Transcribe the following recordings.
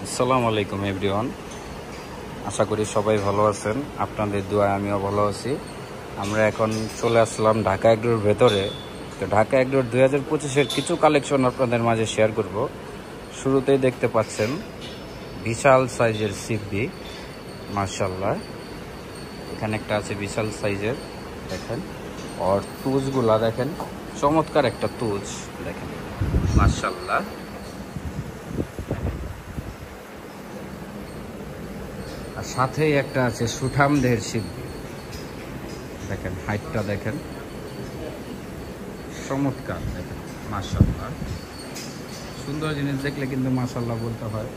আসসালামু আলাইকুম এভরিওয়ান। আশা করি সবাই ভালো আছেন। আপনাদের দোয়ায় আমিও ভালো আছি। আমরা এখন চলে আসলাম ঢাকা এগ্রোর ভেতরে। তো ঢাকা এগ্রোর 2025-এর কিছু কালেকশন আপনাদের মাঝে শেয়ার করব। শুরুতেই দেখতে পাচ্ছেন বিশাল সাইজের সিপি, মাশাআল্লাহ। এখানে একটা আছে বিশাল সাইজের, দেখেন। আর তুজগুলা দেখেন, চমৎকার একটা তুজ দেখেন, মাশাআল্লাহ। আর সাথেই একটা আছে সুঠাম দেহের শিল্পী, দেখেন হাইটটা দেখেন, চমৎকার দেখেন, মাশাআল্লাহ। সুন্দর জিনিস দেখলে কিন্তু মাশাআল্লাহ বলতে হয়।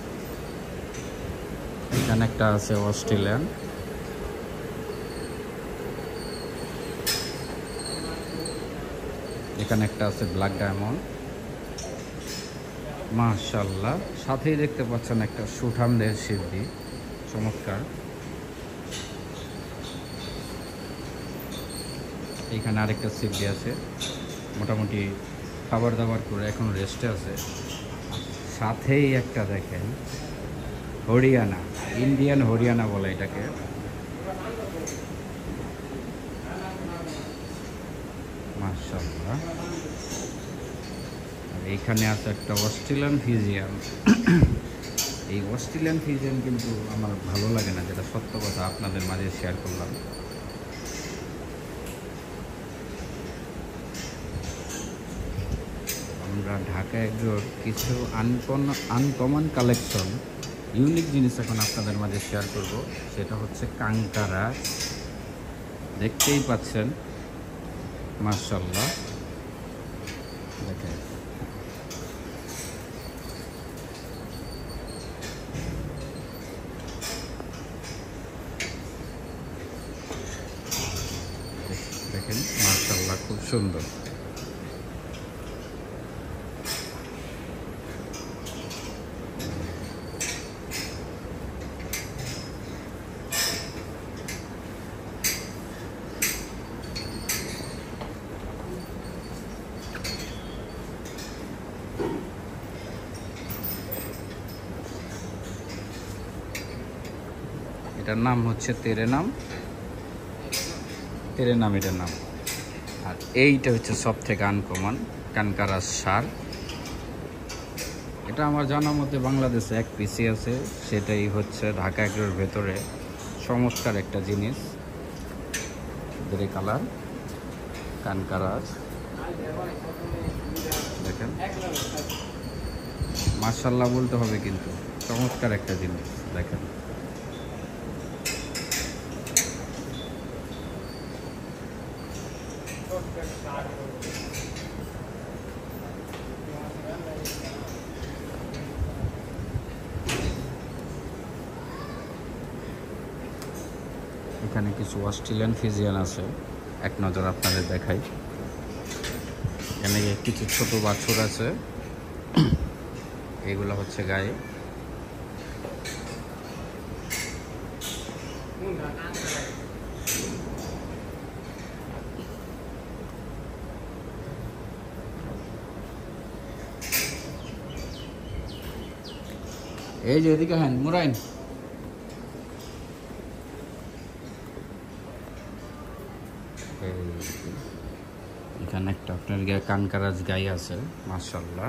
এখানে একটা আছে অস্ট্রেলিয়ান, এখানে একটা আছে ব্ল্যাক ডায়মন্ড, মাশাআল্লাহ। সাথেই দেখতে পাচ্ছেন একটা সুঠাম দেহের শিল্পী, চমৎকার। এখানে আরেকটা সিপি আছে, মোটামুটি খাবার দাবার করে এখন রেস্টে আছে। সাথেই একটা দেখেন হরিয়ানা, ইন্ডিয়ান হরিয়ানা বলে এটাকে, মাশাআল্লাহ। আর এইখানে আছে একটা অস্ট্রেলিয়ান ফিজিয়ান। এই অস্ট্রেলিয়ান ফিজিয়ান কিন্তু আমার ভালো লাগে না, যেটা সত্য কথা, আপনাদের মাঝে শেয়ার করলাম। আমরা ঢাকা এগ্রোর কিছু আনকমন কালেকশন, ইউনিক জিনিস এখন আপনাদের মাঝে শেয়ার করব। সেটা হচ্ছে কাঙ্কারা, দেখতেই পাচ্ছেন, মাশাআল্লাহ। দেখেন দেখেন মাশাআল্লাহ, খুব সুন্দর। এটার নাম হচ্ছে তেরে নাম, এটার নাম। আর এইটা হচ্ছে সব থেকে আনকমন কানকারাস সার। এটা আমার জানার মধ্যে বাংলাদেশে এক পিসি আছে, সেটাই হচ্ছে ঢাকা এগ্রোর ভেতরে চমৎকার একটা জিনিস। গ্রে কালার কানকারাস, দেখেন মাশাআল্লাহ বলতে হবে, কিন্তু চমৎকার একটা জিনিস দেখেন। এখানে কিছু অস্ট্রেলিয়ান ফিজিয়ান আছে, এক নজর আপনাদের দেখাই। এখানে কিছু ছোট বাছুর আছে, এগুলো হচ্ছে গায়ে। এই যে এদিকে হ্যাঁ মুরাইন, এখানে একটা আপনার কানকারাজ গাই আছে, মাশাআল্লাহ।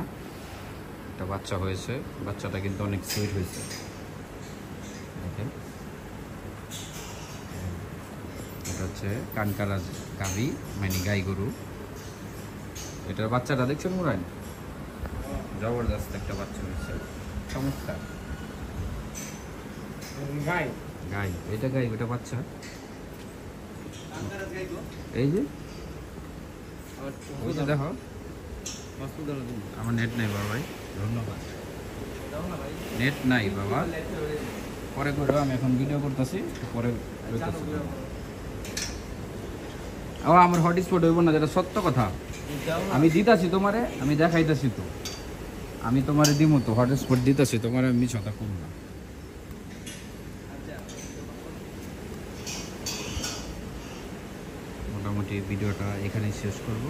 একটা বাচ্চা হয়েছে, বাচ্চাটা কিন্তু অনেক সুইট হয়েছে, দেখেন। এটা হচ্ছে কানকারাজ গাভী, মানে গাই গরু। এটার বাচ্চাটা দেখছেন মুরাইন, জবরদস্ত একটা বাচ্চা হয়েছে, চমৎকার গাই। এটা গাই, ওটা বাচ্চা। এই যে দেখো, আমার নেট নাই বাবা, ভাই ধন্যবাদ। নেট নাই বাবা, পরে করো, আমি এখন ভিডিও করতেছি, পরে আমার হটস্পট হইব না, যেটা সত্য কথা। আমি দিতাছি তোমারে, আমি দেখাইতেছি তো, আমি তোমারে দিব তো, হটস্পট দিতেছি তোমার, আমি মিছতা করব না। মোটামুটি ভিডিওটা এখানেই শেষ করব,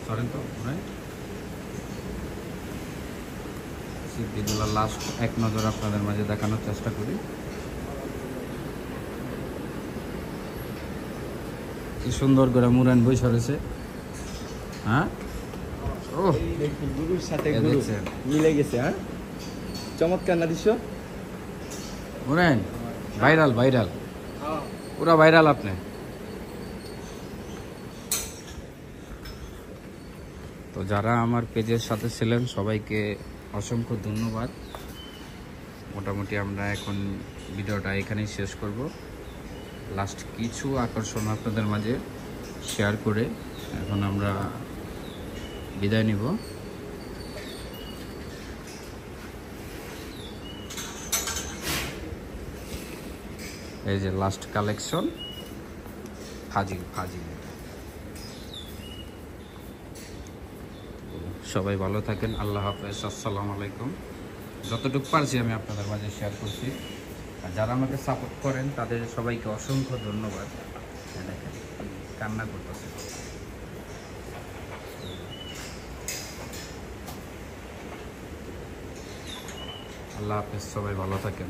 সরেন তো। মসজিদ, এগুলো লাস্ট এক নজর আপনাদের মাঝে দেখানোর চেষ্টা করি। কি সুন্দর করে মুরান বই সরেছে। হ্যাঁ, ও গুরুর সাথে গুরু মিলে গেছে। হ্যাঁ, চমৎকার না দৃশ্য। মুরান ভাইরাল ভাইরাল, পুরা ভাইরাল আপনি। তো যারা আমার পেজের সাথে ছিলেন সবাইকে অসংখ্য ধন্যবাদ। মোটামুটি আমরা এখন ভিডিওটা এখানেই শেষ করব। লাস্ট কিছু আকর্ষণ আপনাদের মাঝে শেয়ার করে এখন আমরা বিদায় নিব। এই যে লাস্ট কালেকশন, ফাজিল ফাজিল। সবাই ভালো থাকেন, আল্লাহ হাফেজ, আসসালামু আলাইকুম। যতটুকু পারছি আমি আপনাদের মাঝে শেয়ার করছি। আর যারা আমাকে সাপোর্ট করেন তাদের সবাইকে অসংখ্য ধন্যবাদ। দেখেন কান্না করতেছে। আল্লাহ হাফেজ, সবাই ভালো থাকেন।